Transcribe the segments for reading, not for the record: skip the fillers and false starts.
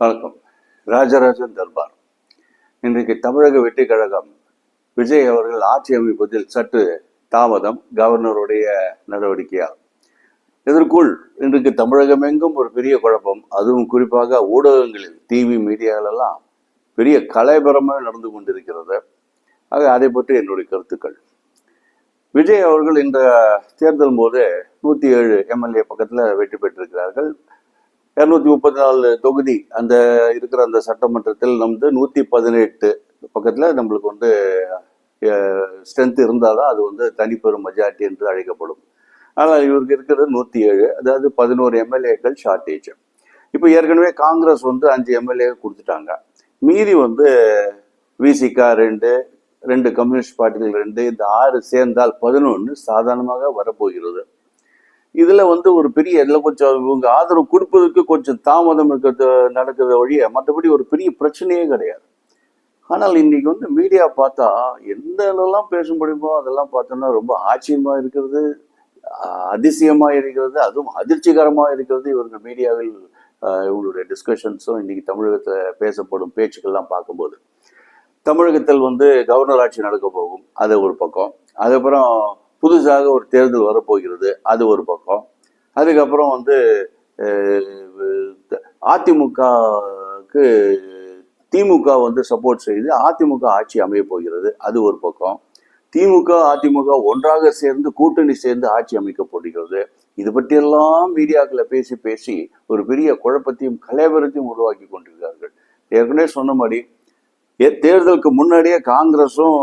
வணக்கம். ராஜராஜன் தர்பார். இன்றைக்கு தமிழக வெற்றி கழகம் விஜய் அவர்கள் ஆட்சி அமைப்பதில் சற்று தாமதம் கவர்னருடைய நடவடிக்கையால். இதற்குள் இன்றைக்கு தமிழகமெங்கும் ஒரு பெரிய குழப்பம், அதுவும் குறிப்பாக ஊடகங்களில் டிவி மீடியாவிலெல்லாம் பெரிய கலைபரமாக நடந்து கொண்டிருக்கிறது. ஆக அதை பற்றி என்னுடைய கருத்துக்கள். விஜய் அவர்கள் இந்த தேர்தல் போது 107 எம்எல்ஏ பக்கத்தில் வெற்றி பெற்றிருக்கிறார்கள். 234 தொகுதி அந்த இருக்கிற அந்த சட்டமன்றத்தில் 118 பக்கத்தில் நம்மளுக்கு ஸ்ட்ரென்த் இருந்தால் தான் அது தனிப்பெரும் மெஜாரிட்டி என்று அழைக்கப்படும். ஆனால் இவருக்கு இருக்கிறது 107, அதாவது 11 எம்எல்ஏக்கள் ஷார்டேஜ். இப்போ ஏற்கனவே காங்கிரஸ் 5 எம்எல்ஏ கொடுத்துட்டாங்க. மீதி விசிகா 2 கம்யூனிஸ்ட் பார்ட்டிகள் 2, இந்த 6 சேர்ந்தால் 11 சாதாரணமாக வரப்போகிறது. இதுல ஒரு பெரிய கொஞ்சம் இவங்க ஆதரவு கொடுப்பதற்கு கொஞ்சம் தாமதம் நடக்கிறத வழிய மற்றபடி ஒரு பெரிய பிரச்சனையே கிடையாது. ஆனால் இன்னைக்கு மீடியா பார்த்தா எந்தெல்லாம் பேச முடியுமோ அதெல்லாம் பார்த்தோம்னா ரொம்ப ஆச்சரியமா இருக்கிறது, அதிசயமா இருக்கிறது, அதுவும் அதிர்ச்சிகரமா இருக்கிறது. இவர்கள் மீடியாவில் இவங்களுடைய டிஸ்கஷன்ஸும் இன்னைக்கு தமிழகத்தில் பேசப்படும் பேச்சுக்கள்லாம் பார்க்கும்போது, தமிழகத்தில் கவர்னர் ஆட்சி நடக்க போகும், அது ஒரு பக்கம். அதுக்கப்புறம் புதுசாக ஒரு தேர்தல் வரப்போகிறது, அது ஒரு பக்கம். அதுக்கப்புறம் அதிமுகவுக்கு திமுக சப்போர்ட் செய்து அதிமுக ஆட்சி அமைய போகிறது, அது ஒரு பக்கம். திமுக அதிமுக ஒன்றாக சேர்ந்து கூட்டணி சேர்ந்து ஆட்சி அமைக்கப்படுகிறது. இது பற்றியெல்லாம் மீடியாக்களை பேசி பேசி ஒரு பெரிய குழப்பத்தையும் கலைவரத்தையும் உருவாக்கி கொண்டிருக்கிறார்கள். ஏற்கனவே சொன்ன மாதிரி தேர்தலுக்கு முன்னாடியே காங்கிரஸும்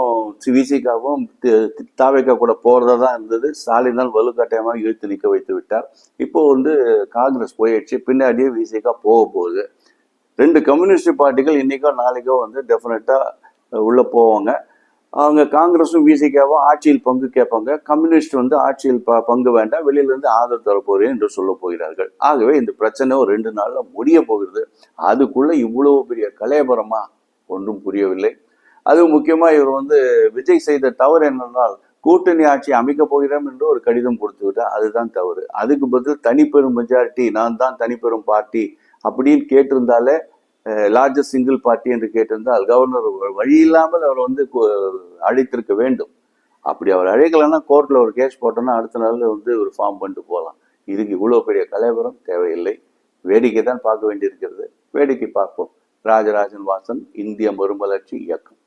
விசிகாவும் தாவேக்கா கூட போறதா தான் இருந்தது. ஸ்டாலின் தான் வலுக்கட்டாயமாக இழுத்து நிற்க வைத்து விட்டார். இப்போ காங்கிரஸ் போயிடுச்சு, பின்னாடியே விசிகா போக போகுது. 2 கம்யூனிஸ்ட் பார்ட்டிகள் இன்னைக்கோ நாளைக்கோ டெஃபினட்டா உள்ள போவாங்க. அவங்க காங்கிரஸும் விசிகாவும் ஆட்சியில் பங்கு கேட்பாங்க. கம்யூனிஸ்ட் ஆட்சியில் பங்கு வேண்டாம், வெளியிலிருந்து ஆதரவு தரப்போறேன் என்று சொல்ல போகிறார்கள். ஆகவே இந்த பிரச்சனை ஒரு 2 நாள்ல முடிய போகிறது. அதுக்குள்ள இவ்வளவு பெரிய கலையபரமா ஒன்றும் புரியவில்லை. அது முக்கியமா இவர் விஜய் செய்த தவறு என்னென்னால், கூட்டணி ஆட்சி அமைக்க போகிறோம் என்று ஒரு கடிதம் கொடுத்து விட்டார். அதுதான் தவறு. அதுக்கு பதில் தனிப்பெரும் மெஜாரிட்டி, நான் தான் தனிப்பெரும் பார்ட்டி அப்படின்னு கேட்டிருந்தாலே, லார்ஜஸ்ட் சிங்கிள் பார்ட்டி என்று கேட்டிருந்தால் கவர்னர் வழி இல்லாமல் அவர் அழைத்திருக்க வேண்டும். அப்படி அவர் அழைக்கலன்னா கோர்ட்ல ஒரு கேஸ் போட்டோம்னா அடுத்த நாள் ஒரு ஃபார்ம் பண்ணிட்டு போகலாம். இதுக்கு இவ்வளவு பெரிய கலைவரம் தேவையில்லை. வேடிக்கை தான் பார்க்க வேண்டியிருக்கிறது. வேடிக்கை பார்ப்போம். ராஜராஜன் வாசன், இந்திய மறுமலர்ச்சி இயக்கம்.